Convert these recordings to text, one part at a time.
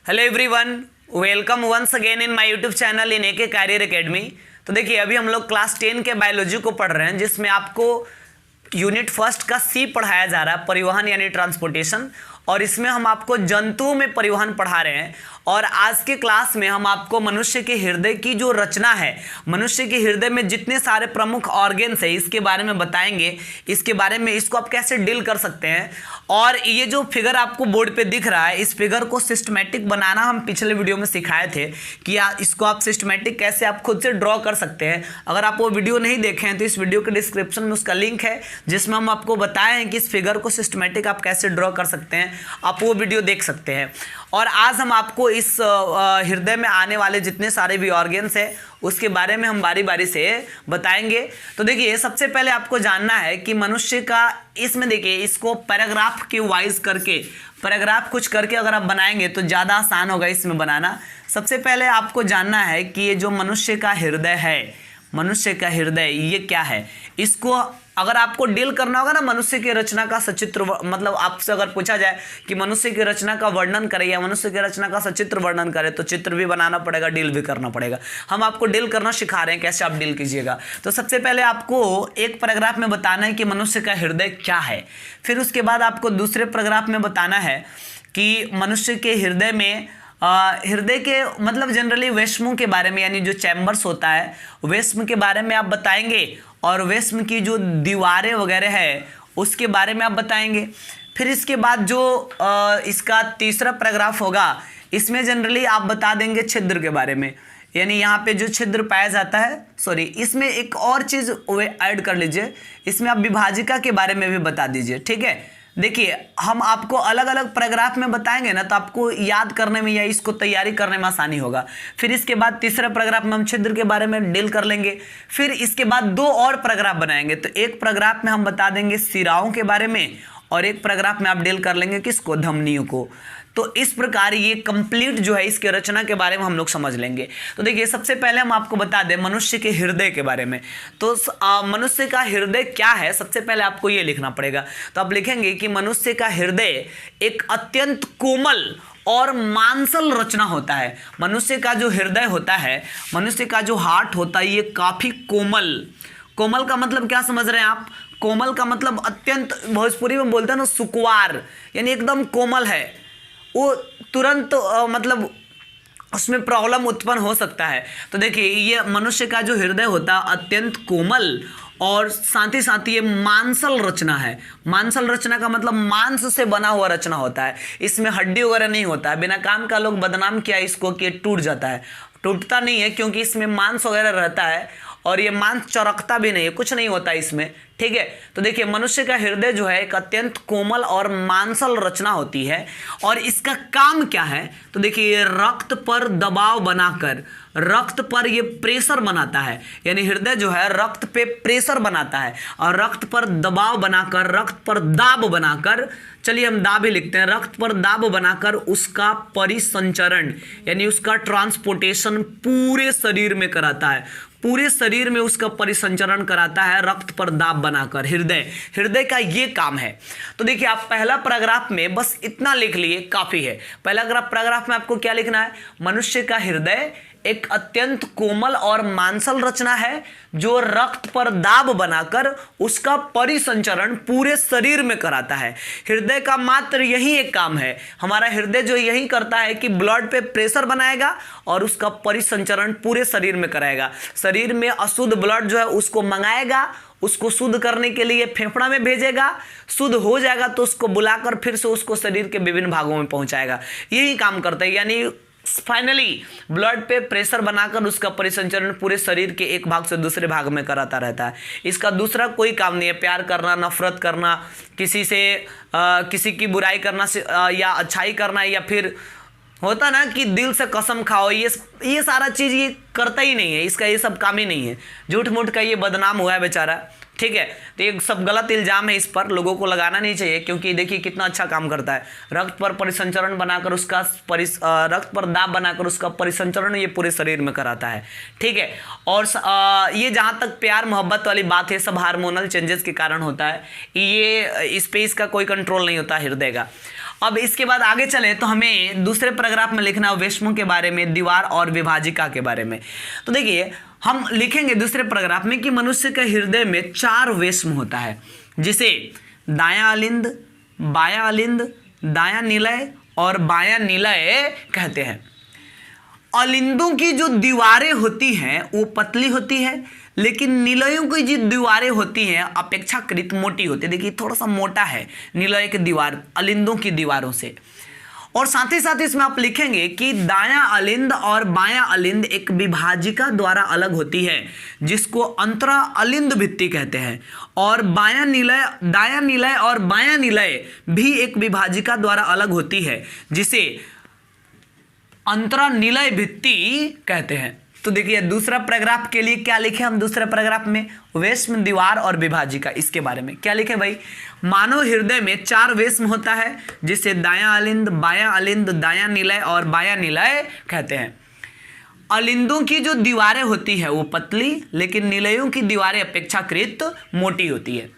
Hello everyone, welcome once again in my YouTube channel in AK career academy. तो देखिए, अभी हम लोग क्लास 10 के बायोलॉजी को पढ़ रहे हैं, जिसमें आपको यूनिट फर्स्ट का सी पढ़ाया जा रहा है, परिवहन यानी ट्रांसपोर्टेशन। और इसमें हम आपको जंतुओं में परिवहन पढ़ा रहे हैं। और आज के क्लास में हम आपको मनुष्य के हृदय की जो रचना है, मनुष्य के हृदय में जितने सारे प्रमुख ऑर्गन्स है, इसके बारे में बताएंगे। इसके बारे में इसको आप कैसे डील कर सकते हैं। और ये जो फिगर आपको बोर्ड पे दिख रहा है, इस फिगर को सिस्टमेटिक बनाना हम पिछले वीडियो में सिखाए थे कि इसको आप सिस्टमेटिक कैसे आप खुद से ड्रॉ कर सकते हैं। अगर आप वो वीडियो नहीं देखे हैं तो इस वीडियो के डिस्क्रिप्शन में उसका लिंक है, जिसमें हम आपको बताए हैं कि इस फिगर को सिस्टमेटिक आप कैसे ड्रॉ कर सकते हैं। आप वो वीडियो देख सकते हैं। और आज हम आपको इस हृदय में आने वाले जितने सारे भी ऑर्गन्स हैं उसके बारे में हम बारी बारी से बताएंगे। तो देखिए, सबसे पहले आपको जानना है कि मनुष्य का, इसमें देखिए, इसको पैराग्राफ के वाइज करके, पैराग्राफ कुछ करके अगर आप बनाएंगे तो ज़्यादा आसान होगा इसमें बनाना। सबसे पहले आपको जानना है कि ये जो मनुष्य का हृदय है, मनुष्य का हृदय ये क्या है। इसको अगर आपको डील करना होगा ना, मनुष्य की रचना का सचित्र, मतलब आपसे अगर पूछा जाए कि मनुष्य की रचना का वर्णन करे या मनुष्य की रचना का सचित्र वर्णन करे, तो चित्र भी बनाना पड़ेगा, डील भी करना पड़ेगा। हम आपको डील करना सिखा रहे हैं, कैसे आप डील कीजिएगा। तो सबसे पहले आपको एक पैराग्राफ में बताना है कि मनुष्य का हृदय क्या है। फिर उसके बाद आपको दूसरे पैराग्राफ में बताना है कि मनुष्य के हृदय में हृदय के मतलब जनरली वेश्मों के बारे में, यानी जो चैम्बर्स होता है वेश्म के बारे में आप बताएंगे। और वेश्म की जो दीवारें वगैरह है उसके बारे में आप बताएंगे। फिर इसके बाद जो इसका तीसरा पैराग्राफ होगा, इसमें जनरली आप बता देंगे छिद्र के बारे में, यानी यहाँ पे जो छिद्र पाया जाता है, सॉरी, इसमें एक और चीज़ ऐड कर लीजिए, इसमें आप विभाजिका के बारे में भी बता दीजिए। ठीक है, देखिए, हम आपको अलग अलग पैराग्राफ में बताएंगे ना, तो आपको याद करने में या इसको तैयारी करने में आसानी होगा। फिर इसके बाद तीसरे पैराग्राफ में हम छिद्र के बारे में डील कर लेंगे। फिर इसके बाद दो और पैराग्राफ बनाएंगे। तो एक पैराग्राफ में हम बता देंगे शिराओं के बारे में, और एक पैराग्राफ में आप डील कर लेंगे किसको, धमनियों को। तो इस प्रकार ये कंप्लीट जो है इसके रचना के बारे में हम लोग समझ लेंगे। तो देखिए, सबसे पहले हम आपको बता दें मनुष्य के हृदय के बारे में। तो मनुष्य का हृदय क्या है, सबसे पहले आपको ये लिखना पड़ेगा। तो आप लिखेंगे कि मनुष्य का हृदय एक अत्यंत कोमल और मांसल रचना होता है। मनुष्य का जो हृदय होता है, मनुष्य का जो हार्ट होता है, ये काफी कोमल। कोमल का मतलब क्या समझ रहे हैं आप? कोमल का मतलब अत्यंत, भोजपुरी में बोलते हैं ना सुकुवार, यानी एकदम कोमल है। वो तुरंत मतलब उसमें प्रॉब्लम उत्पन्न हो सकता है। तो देखिए, ये मनुष्य का जो हृदय होता है अत्यंत कोमल और साथ ही साथ ये मांसल रचना है। मांसल रचना का मतलब मांस से बना हुआ रचना होता है। इसमें हड्डी वगैरह नहीं होता है। बिना काम का लोग बदनाम किया इसको कि टूट जाता है। टूटता नहीं है, क्योंकि इसमें मांस वगैरह रहता है और ये मांस चरकता भी नहीं है, कुछ नहीं होता इसमें। ठीक है, तो देखिए, मनुष्य का हृदय जो है एक अत्यंत कोमल और मांसल रचना होती है। और इसका काम क्या है, तो देखिए, ये रक्त पर दबाव बनाकर, रक्त पर ये प्रेशर बनाता है। यानी हृदय जो है रक्त पे प्रेशर बनाता है, और रक्त पर दबाव बनाकर, रक्त पर दाब बनाकर, चलिए हम दाब ही लिखते हैं, रक्त पर दाब बनाकर उसका परिसंचरण यानी उसका ट्रांसपोर्टेशन पूरे शरीर में कराता है। पूरे शरीर में उसका परिसंचरण कराता है रक्त पर दाब बनाकर। हृदय का ये काम है। तो देखिए, आप पहला पैराग्राफ में बस इतना लिख लिए, काफी है। पहला पैराग्राफ में आपको क्या लिखना है, मनुष्य का हृदय एक अत्यंत कोमल और मांसल रचना है जो रक्त पर दाब बनाकर उसका परिसंचरण पूरे शरीर में कराता है। हृदय का मात्र यही एक काम है। हमारा हृदय जो यही करता है कि ब्लड पे प्रेशर बनाएगा और उसका परिसंचरण पूरे शरीर में कराएगा। शरीर में अशुद्ध ब्लड जो है उसको मंगाएगा, उसको शुद्ध करने के लिए फेफड़ा में भेजेगा, शुद्ध हो जाएगा तो उसको बुलाकर फिर से उसको शरीर के विभिन्न भागों में पहुंचाएगा। यही काम करता है, यानी फाइनली ब्लड पे प्रेशर बनाकर उसका परिसंचरण पूरे शरीर के एक भाग से दूसरे भाग में कराता रहता है। इसका दूसरा कोई काम नहीं है। प्यार करना, नफरत करना, किसी से किसी की बुराई करना या अच्छाई करना, या फिर होता ना कि दिल से कसम खाओ, ये सारा चीज़ ये करता ही नहीं है। इसका ये सब काम ही नहीं है। झूठ मूठ का ये बदनाम हुआ है बेचारा। ठीक है, तो ये सब गलत इल्जाम है, इस पर लोगों को लगाना नहीं चाहिए, क्योंकि देखिए कितना अच्छा काम करता है। रक्त पर परिसंचरण बनाकर उसका रक्त पर दाब बनाकर उसका परिसंचरण ये पूरे शरीर में कराता है। ठीक है, और ये जहाँ तक प्यार मोहब्बत वाली बात है, सब हार्मोनल चेंजेस के कारण होता है। ये इस पे इसका कोई कंट्रोल नहीं होता हृदय का। अब इसके बाद आगे चले तो हमें दूसरे पैराग्राफ में लिखना है वेश्मों के बारे में, दीवार और विभाजिका के बारे में। तो देखिए हम लिखेंगे दूसरे पैराग्राफ में कि मनुष्य के हृदय में 4 वेश्म होता है, जिसे दायां अलिंद, बायां अलिंद, दायां निलय और बायां निलय कहते हैं। अलिंदों की जो दीवारें होती हैं वो पतली होती है, लेकिन निलयों की जो दीवारें होती हैं अपेक्षाकृत मोटी होती है। देखिए थोड़ा सा मोटा है निलय की दीवार अलिंदों की दीवारों से। और साथ ही साथ इसमें आप लिखेंगे कि दायां अलिंद और बायां अलिंद एक विभाजिका द्वारा अलग होती है, जिसको अंतरा अलिंद भित्ति कहते हैं। और दायां निलय और बायां निलय भी एक विभाजिका द्वारा अलग होती है, जिसे अंतरा निलय भित्ति कहते हैं। तो देखिए दूसरा पैराग्राफ के लिए क्या लिखे हम दूसरे पैराग्राफ में, वेश्म, दीवार और विभाजिका, इसके बारे में क्या लिखे भाई। मानव हृदय में 4 वेश्म होता है, जिसे दायां अलिंद, बायां अलिंद, दायां निलय और बायां निलय कहते हैं। अलिंदों की जो दीवारें होती है वो पतली, लेकिन निलयों की दीवारें अपेक्षाकृत मोटी होती है।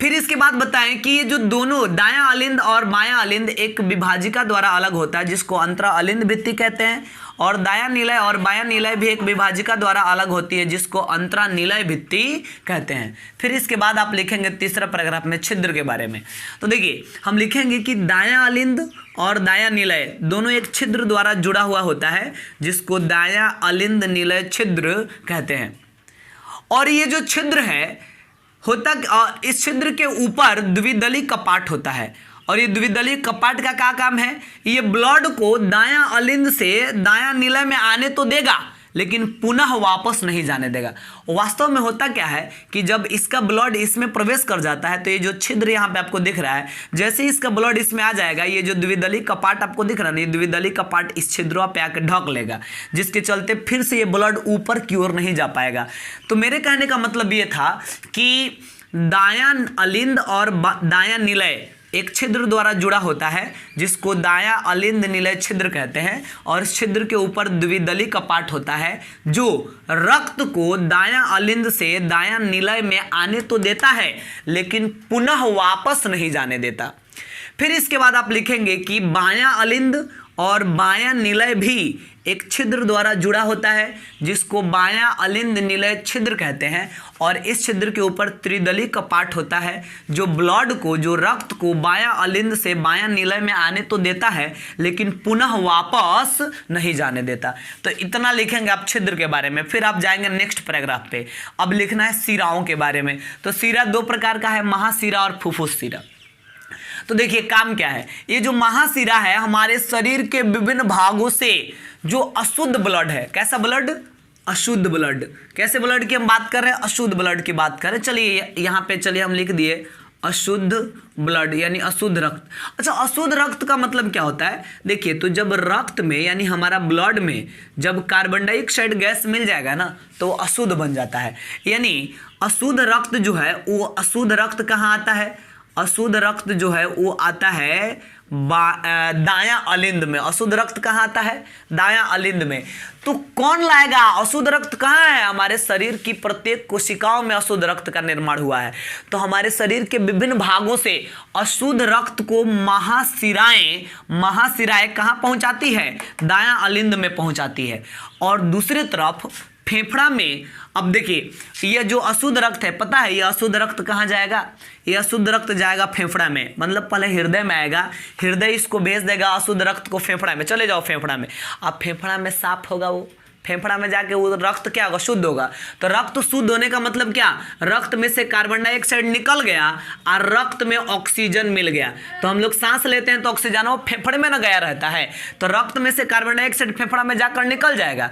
फिर इसके बाद बताएं कि ये जो दोनों दायां अलिंद और बायां अलिंद एक विभाजिका द्वारा अलग होता है, जिसको अंतरा अलिंद भित्ति कहते हैं। और दायां निलय और बायां निलय भी एक विभाजिका द्वारा अलग होती है, जिसको अंतरा निलय भित्ति कहते हैं। फिर इसके बाद आप लिखेंगे तीसरा पैराग्राफ में छिद्र के बारे में। तो देखिए हम लिखेंगे कि दायां अलिंद और दायां निलय दोनों एक छिद्र द्वारा जुड़ा हुआ होता है, जिसको दायां अलिंद निलय छिद्र कहते हैं। और ये जो छिद्र है इस छिद्र के ऊपर द्विदलीय कपाट होता है। और ये द्विदलीय कपाट का क्या काम है, ये ब्लड को दायां अलिंद से दायां निलय में आने तो देगा, लेकिन पुनः वापस नहीं जाने देगा। वास्तव में होता क्या है कि जब इसका ब्लड इसमें प्रवेश कर जाता है, तो ये जो छिद्र यहाँ पे आपको दिख रहा है, जैसे ही इसका ब्लड इसमें आ जाएगा, ये जो द्विदलीय कपाट आपको दिख रहा है, ये द्विदलीय कपाट इस छिद्रों पे आकर ढक लेगा, जिसके चलते फिर से ये ब्लड ऊपर की ओर नहीं जा पाएगा। तो मेरे कहने का मतलब ये था कि दायां अलिंद और दायां निलय एक छिद्र द्वारा जुड़ा होता है, जिसको दायां अलिंद निलय छिद्र कहते हैं। और इस छिद्र के ऊपर द्विदलीय कपाट होता है, जो रक्त को दायां अलिंद से दायां निलय में आने तो देता है, लेकिन पुनः वापस नहीं जाने देता। फिर इसके बाद आप लिखेंगे कि बायां अलिंद और बायां निलय भी एक छिद्र द्वारा जुड़ा होता है, जिसको बायां अलिंद निलय छिद्र कहते हैं। और इस छिद्र के ऊपर त्रिदलीय कपाट होता है, जो ब्लड को, जो रक्त को बायां अलिंद से बायां निलय में आने तो देता है, लेकिन पुनः वापस नहीं जाने देता। तो इतना लिखेंगे आप छिद्र के बारे में। फिर आप जाएंगे नेक्स्ट पैराग्राफ पे। अब लिखना है सिराओं के बारे में। तो सिरा 2 प्रकार का है, महासिरा और फुफ्फुस सिरा। तो देखिए काम क्या है, ये जो महासिरा है हमारे शरीर के विभिन्न भागों से जो अशुद्ध ब्लड है, कैसा ब्लड, अशुद्ध ब्लड, कैसे ब्लड की हम बात कर रहे हैं, अशुद्ध ब्लड की बात कर रहे हैं। चलिए यहाँ पे चलिए हम लिख दिए अशुद्ध ब्लड यानी अशुद्ध रक्त। अच्छा अशुद्ध रक्त का मतलब क्या होता है, देखिए तो जब रक्त में यानी हमारा ब्लड में जब कार्बन डाइऑक्साइड गैस मिल जाएगा ना, तो अशुद्ध बन जाता है। यानी अशुद्ध रक्त जो है वो, अशुद्ध रक्त कहाँ आता है, अशुद्ध रक्त जो है वो आता है दायां अलिंद में। अशुद्ध रक्त कहाँ आता है, दायां अलिंद में। तो कौन लाएगा, अशुद्ध रक्त कहाँ है, हमारे शरीर की प्रत्येक कोशिकाओं में अशुद्ध रक्त का निर्माण हुआ है। तो हमारे शरीर के विभिन्न भागों से अशुद्ध रक्त को महाशिराएं कहाँ पहुंचाती है, दायां अलिंद में पहुंचाती है। और दूसरी तरफ फेफड़ा में, अब देखिए ये जो अशुद्ध रक्त है, पता है ये अशुद्ध रक्त कहाँ जाएगा, ये अशुद्ध रक्त जाएगा फेफड़ा में, मतलब पहले हृदय में आएगा, हृदय इसको भेज देगा अशुद्ध रक्त को फेफड़ा में। चले जाओ फेफड़ा में, अब फेफड़ा में साफ होगा, वो फेफड़ा में जाके वो रक्त क्या होगा, शुद्ध होगा। तो रक्त शुद्ध होने का मतलब क्या, रक्त में से कार्बन डाइऑक्साइड निकल गया और रक्त में ऑक्सीजन मिल गया। तो हम लोग सांस लेते हैं तो ऑक्सीजन वो फेफड़े में ना गया रहता है, तो रक्त में से कार्बन डाइऑक्साइड फेफड़ा में जाकर निकल जाएगा।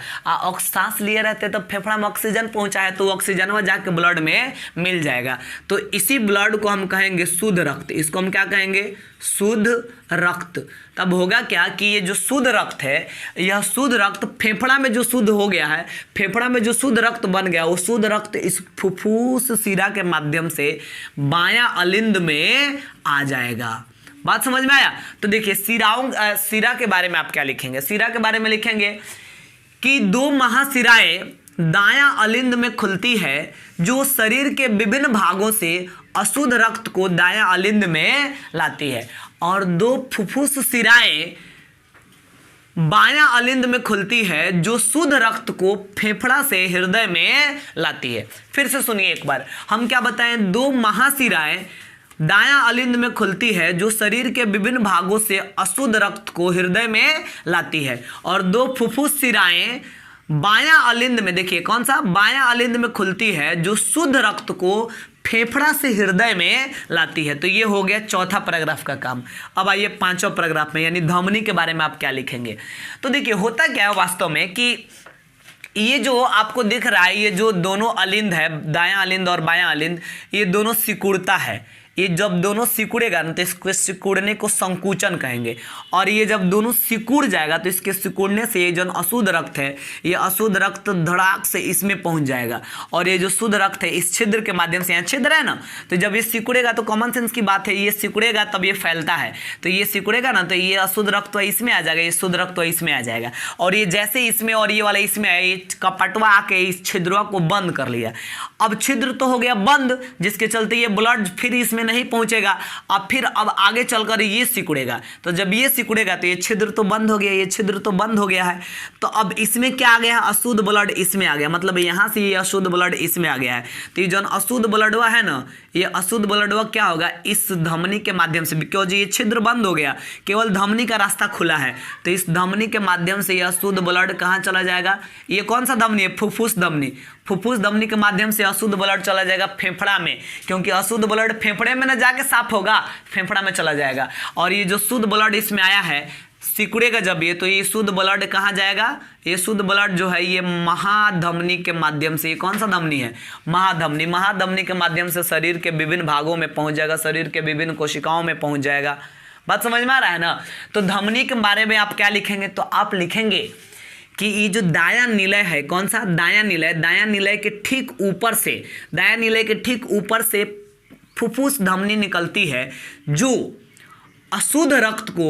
सांस लिए रहते तो फेफड़ा में ऑक्सीजन पहुंचा है, तो ऑक्सीजन में जाके ब्लड में मिल जाएगा। तो इसी ब्लड को हम कहेंगे शुद्ध रक्त, इसको हम क्या कहेंगे, शुद्ध रक्त। तब होगा क्या कि ये जो शुद्ध रक्त है, यह शुद्ध रक्त फेफड़ा में जो शुद्ध हो गया है, फेफड़ा में जो शुद्ध रक्त बन गया, वो शुद्ध रक्त इस फुफ्फुस सिरा के माध्यम से बायां अलिंद में आ जाएगा। बात समझ में आया। तो देखिए सिरा के बारे में आप क्या लिखेंगे, सिरा के बारे में लिखेंगे कि 2 महासिराएं दायां अलिंद में खुलती है, जो शरीर के विभिन्न भागों से अशुद्ध रक्त को दायां अलिंद में लाती है। और 2 फुफ्फुस शिराएं बायां अलिंद में खुलती है जो शुद्ध रक्त को फेफड़ा से हृदय में लाती है। फिर से सुनिए एक बार, हम क्या बताएं, 2 महाशिराएं दायां अलिंद में खुलती है जो शरीर के विभिन्न भागों से अशुद्ध रक्त को हृदय में लाती है, और 2 फुफ्फुस शिराएं बायां अलिंद में, देखिए कौन सा, बायां अलिंद में खुलती है जो शुद्ध रक्त को फेफड़ा से हृदय में लाती है। तो ये हो गया चौथा पैराग्राफ का काम। अब आइए 5वां पैराग्राफ में, यानी धमनी के बारे में आप क्या लिखेंगे। तो देखिए होता क्या है वास्तव में कि ये जो आपको दिख रहा है, ये जो दोनों अलिंद है, दायां अलिंद और बायां अलिंद, ये दोनों सिकुड़ता है। ये जब दोनों सिकुड़ेगा ना तो इसके सिकुड़ने को संकुचन कहेंगे, और ये जब दोनों सिकुड़ जाएगा तो इसके सिकुड़ने से ये जो अशुद्ध रक्त है, ये अशुद्ध रक्त धड़ाक से इसमें पहुंच जाएगा, और ये जो शुद्ध रक्त है इस छिद्र के माध्यम से, यहाँ छिद्र है ना, तो जब ये सिकुड़ेगा तो कॉमन सेंस की बात है, ये सिकुड़ेगा तब ये फैलता है, तो ये सिकुड़ेगा ना तो ये अशुद्ध रक्त इसमें आ जाएगा, ये शुद्ध रक्त इसमें आ जाएगा, और ये जैसे इसमें और ये वाला इसमें आया, ये कपटवा आके इस छिद्रों को बंद कर लिया। अब छिद्र तो हो गया बंद, जिसके चलते ये ब्लड फिर इसमें नहीं पहुंचेगा। अब फिर अब आगे चलकर ये सिकुड़ेगा, तो जब ये सिकुड़ेगा तो ये छिद्र तो बंद हो गया, ये छिद्र तो बंद हो गया है, तो अब इसमें क्या आ गया, अशुद्ध ब्लड इसमें आ गया, मतलब यहाँ से ये अशुद्ध ब्लड इसमें आ गया है। तो ये जो अशुद्ध ब्लडवा है ना, ये अशुद्ध ब्लडवा क्या होगा, इस धमनी के माध्यम से, क्योंकि ये छिद्र बंद हो गया, केवल धमनी का रास्ता खुला है, तो इस धमनी के माध्यम से ये अशुद्ध ब्लड कहाँ चला जाएगा, ये कौन सा धमनी है, फुफ्फुस धमनी, फुफ्फुस धमनी के माध्यम से अशुद्ध ब्लड चला जाएगा फेफड़ा में, क्योंकि अशुद्ध ब्लड फेफड़े में न जाके साफ होगा, फेफड़ा में चला जाएगा, और ये जो शुद्ध ब्लड इसमें आया है सिकुड़ेगा जब ये, तो ये शुद्ध ब्लड कहाँ जाएगा, ये शुद्ध ब्लड जो है ये महाधमनी के माध्यम से, ये कौन सा धमनी है, महाधमनी, महाधमनी के माध्यम से शरीर के विभिन्न भागों में पहुंच जाएगा, शरीर के विभिन्न कोशिकाओं में पहुंच जाएगा। बात समझ में आ रहा है ना। तो धमनी के बारे में आप क्या लिखेंगे, तो आप लिखेंगे कि ये जो दायां निलय है, कौन सा, दायां निलय, दायां निलय के ठीक ऊपर से, दायां निलय के ठीक ऊपर से फुफ्फुस धमनी निकलती है जो अशुद्ध रक्त को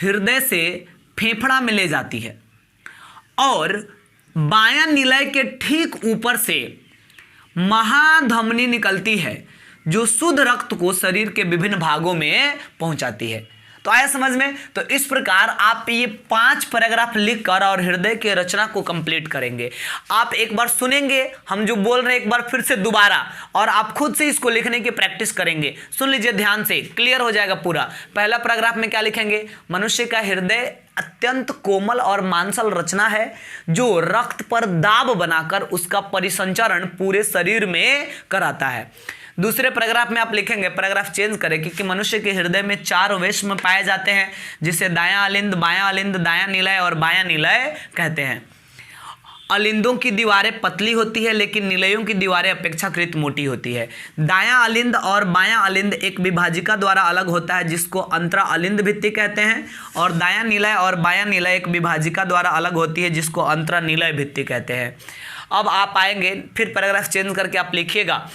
हृदय से फेफड़ा में ले जाती है, और बायां निलय के ठीक ऊपर से महाधमनी निकलती है जो शुद्ध रक्त को शरीर के विभिन्न भागों में पहुंचाती है। तो आया समझ में। तो इस प्रकार आप ये 5 पैराग्राफ लिखकर और हृदय की रचना को कंप्लीट करेंगे। आप एक बार सुनेंगे हम जो बोल रहे हैं एक बार फिर से दोबारा, और आप खुद से इसको लिखने की प्रैक्टिस करेंगे। सुन लीजिए ध्यान से, क्लियर हो जाएगा पूरा। पहला पैराग्राफ में क्या लिखेंगे, मनुष्य का हृदय अत्यंत कोमल और मांसल रचना है जो रक्त पर दाब बनाकर उसका परिसंचरण पूरे शरीर में कराता है। दूसरे पैराग्राफ में आप लिखेंगे, पैराग्राफ चेंज करें, क्योंकि मनुष्य के हृदय में 4 वेश्म पाए जाते हैं जिसे दायां अलिंद, बायां अलिंद, दायां निलय और बायां निलय कहते हैं। अलिंदों की दीवारें पतली होती है लेकिन निलयों की दीवारें अपेक्षाकृत मोटी होती है। दायां अलिंद और बायां अलिंद एक विभाजिका द्वारा अलग होता है जिसको अंतरा अलिंद भित्ति कहते हैं, और दायां निलय और बायां निलय एक विभाजिका द्वारा अलग होती है जिसको अंतरा निलय भित्ति कहते हैं। अब आप आएंगे फिर पैराग्राफ चेंज करके आप लिखिएगा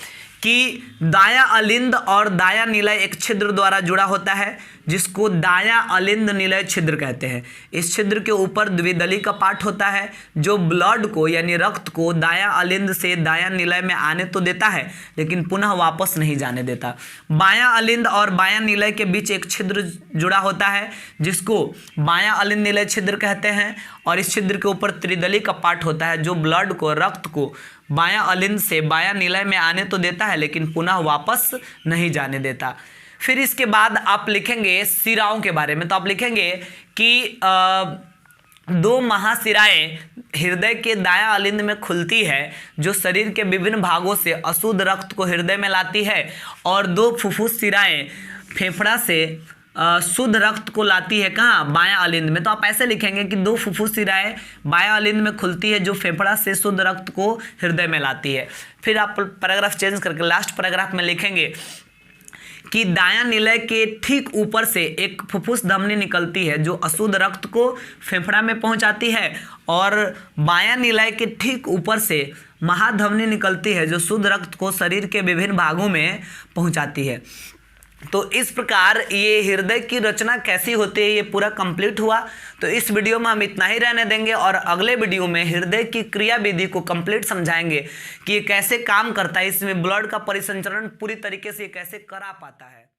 कि दायां अलिंद और दायां निलय एक छिद्र द्वारा जुड़ा होता है जिसको दायां अलिंद निलय छिद्र कहते हैं। इस छिद्र के ऊपर द्विदली का पार्ट होता है जो ब्लड को यानी रक्त को दायां अलिंद से दायां निलय में आने तो देता है लेकिन पुनः वापस नहीं जाने देता। बायां अलिंद और बायां निलय के बीच एक छिद्र जुड़ा होता है जिसको बायां अलिंद निलय छिद्र कहते हैं, और इस छिद्र के ऊपर त्रिदली का पार्ट होता है जो ब्लड को, रक्त को बायां अलिंद से बायां निलय में आने तो देता है लेकिन पुनः वापस नहीं जाने देता। फिर इसके बाद आप लिखेंगे शिराओं के बारे में। तो आप लिखेंगे कि 2 महाशिराएं हृदय के दायां अलिंद में खुलती है जो शरीर के विभिन्न भागों से अशुद्ध रक्त को हृदय में लाती है, और 2 फुफ्फुस शिराएं फेफड़ा से शुद्ध रक्त को लाती है, कहाँ, बायां अलिंद में। तो आप ऐसे लिखेंगे कि 2 फुफ्फुस शिराएं बायां अलिंद में खुलती है जो फेफड़ा से शुद्ध रक्त को हृदय में लाती है। फिर आप पैराग्राफ चेंज करके लास्ट पैराग्राफ में लिखेंगे कि दायां निलय के ठीक ऊपर से एक फुफ्फुस धमनी निकलती है जो अशुद्ध रक्त को फेफड़ा में पहुंचाती है, और बायां निलय के ठीक ऊपर से महाधमनी निकलती है जो शुद्ध रक्त को शरीर के विभिन्न भागों में पहुंचाती है। तो इस प्रकार ये हृदय की रचना कैसी होती है ये पूरा कंप्लीट हुआ। तो इस वीडियो में हम इतना ही रहने देंगे, और अगले वीडियो में हृदय की क्रिया विधि को कंप्लीट समझाएंगे कि ये कैसे काम करता है, इसमें ब्लड का परिसंचरण पूरी तरीके से कैसे करा पाता है।